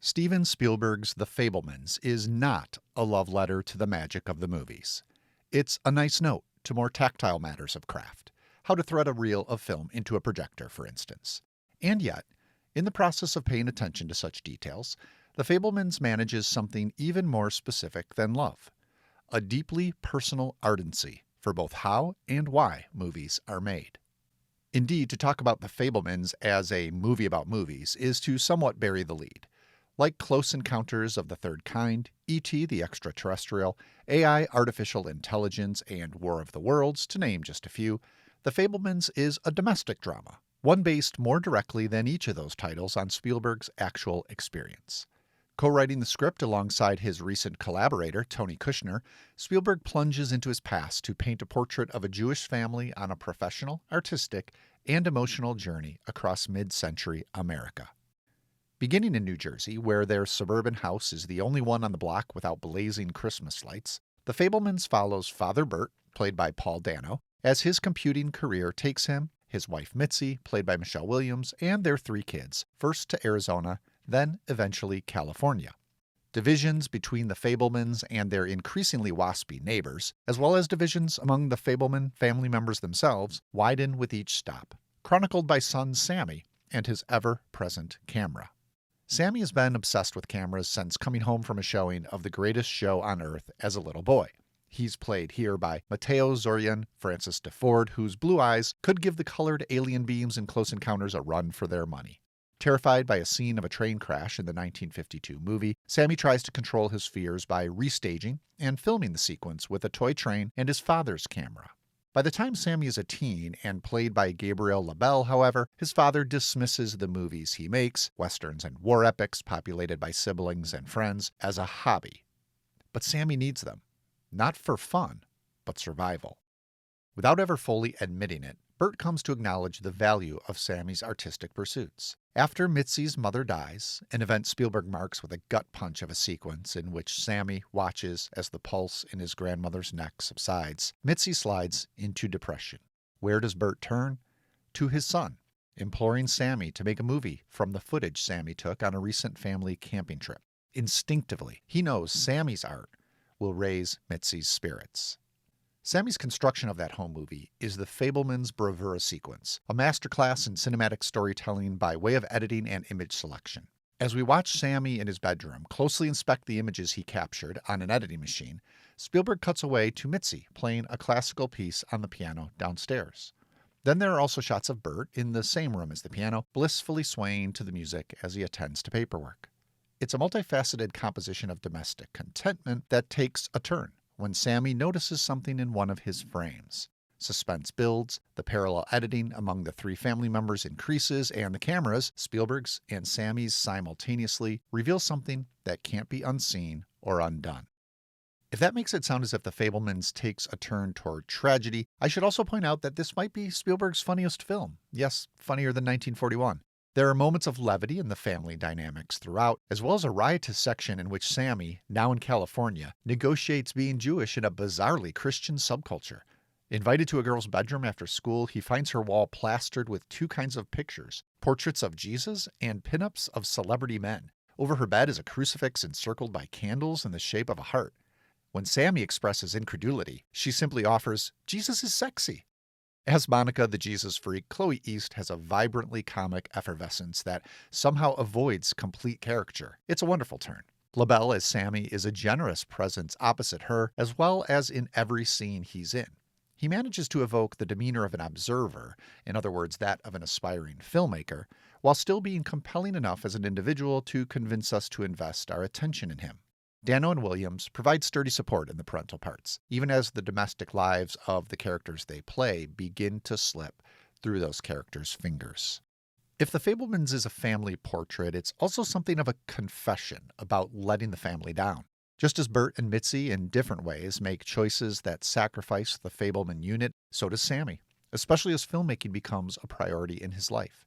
Steven Spielberg's The Fabelmans is not a love letter to the magic of the movies. It's a nice note to more tactile matters of craft, how to thread a reel of film into a projector, for instance. And yet, in the process of paying attention to such details, The Fabelmans manages something even more specific than love, a deeply personal ardency for both how and why movies are made. Indeed, to talk about The Fabelmans as a movie about movies is to somewhat bury the lead. Like Close Encounters of the Third Kind, E.T. the Extraterrestrial, AI Artificial Intelligence, and War of the Worlds, to name just a few, The Fabelmans is a domestic drama, one based more directly than each of those titles on Spielberg's actual experience. Co-writing the script alongside his recent collaborator, Tony Kushner, Spielberg plunges into his past to paint a portrait of a Jewish family on a professional, artistic, and emotional journey across mid-century America. Beginning in New Jersey, where their suburban house is the only one on the block without blazing Christmas lights, The Fabelmans follows Father Bert, played by Paul Dano, as his computing career takes him, his wife Mitzi, played by Michelle Williams, and their 3 kids, first to Arizona, then eventually California. Divisions between the Fabelmans and their increasingly waspy neighbors, as well as divisions among the Fabelman family members themselves, widen with each stop, chronicled by son Sammy and his ever-present camera. Sammy has been obsessed with cameras since coming home from a showing of The Greatest Show on Earth as a little boy. He's played here by Mateo Zorian, Francis DeFord, whose blue eyes could give the colored alien beams in Close Encounters a run for their money. Terrified by a scene of a train crash in the 1952 movie, Sammy tries to control his fears by restaging and filming the sequence with a toy train and his father's camera. By the time Sammy is a teen and played by Gabriel LaBelle, however, his father dismisses the movies he makes, westerns and war epics populated by siblings and friends, as a hobby. But Sammy needs them, not for fun, but survival. Without ever fully admitting it, Bert comes to acknowledge the value of Sammy's artistic pursuits. After Mitzi's mother dies, an event Spielberg marks with a gut punch of a sequence in which Sammy watches as the pulse in his grandmother's neck subsides, Mitzi slides into depression. Where does Bert turn? To his son, imploring Sammy to make a movie from the footage Sammy took on a recent family camping trip. Instinctively, he knows Sammy's art will raise Mitzi's spirits. Sammy's construction of that home movie is the Fabelmans' bravura sequence, a masterclass in cinematic storytelling by way of editing and image selection. As we watch Sammy in his bedroom closely inspect the images he captured on an editing machine, Spielberg cuts away to Mitzi playing a classical piece on the piano downstairs. Then there are also shots of Bert in the same room as the piano, blissfully swaying to the music as he attends to paperwork. It's a multifaceted composition of domestic contentment that takes a turn when Sammy notices something in one of his frames. Suspense builds, the parallel editing among the 3 family members increases, and the cameras, Spielberg's and Sammy's simultaneously, reveal something that can't be unseen or undone. If that makes it sound as if The Fabelmans takes a turn toward tragedy, I should also point out that this might be Spielberg's funniest film. Yes, funnier than 1941. There are moments of levity in the family dynamics throughout, as well as a riotous section in which Sammy, now in California, negotiates being Jewish in a bizarrely Christian subculture. Invited to a girl's bedroom after school, he finds her wall plastered with 2 kinds of pictures, portraits of Jesus and pinups of celebrity men. Over her bed is a crucifix encircled by candles in the shape of a heart. When Sammy expresses incredulity, she simply offers, "Jesus is sexy." As Monica the Jesus freak, Chloe East has a vibrantly comic effervescence that somehow avoids complete caricature. It's a wonderful turn. LaBelle as Sammy is a generous presence opposite her, as well as in every scene he's in. He manages to evoke the demeanor of an observer, in other words, that of an aspiring filmmaker, while still being compelling enough as an individual to convince us to invest our attention in him. Dano and Williams provide sturdy support in the parental parts, even as the domestic lives of the characters they play begin to slip through those characters' fingers. If The Fabelmans is a family portrait, it's also something of a confession about letting the family down. Just as Bert and Mitzi, in different ways, make choices that sacrifice the Fabelman unit, so does Sammy, especially as filmmaking becomes a priority in his life.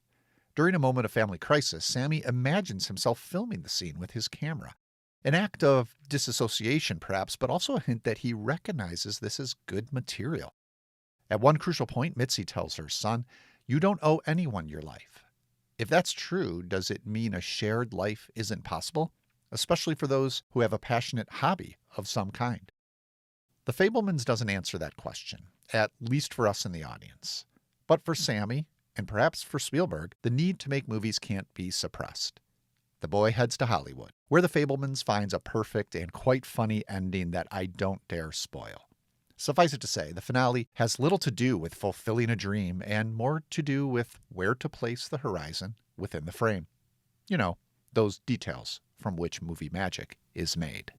During a moment of family crisis, Sammy imagines himself filming the scene with his camera. An act of disassociation, perhaps, but also a hint that he recognizes this as good material. At one crucial point, Mitzi tells her son, "You don't owe anyone your life." If that's true, does it mean a shared life isn't possible? Especially for those who have a passionate hobby of some kind. The Fabelmans doesn't answer that question, at least for us in the audience. But for Sammy, and perhaps for Spielberg, the need to make movies can't be suppressed. The boy heads to Hollywood, where the Fabelmans finds a perfect and quite funny ending that I don't dare spoil. Suffice it to say, the finale has little to do with fulfilling a dream and more to do with where to place the horizon within the frame. You know, those details from which movie magic is made.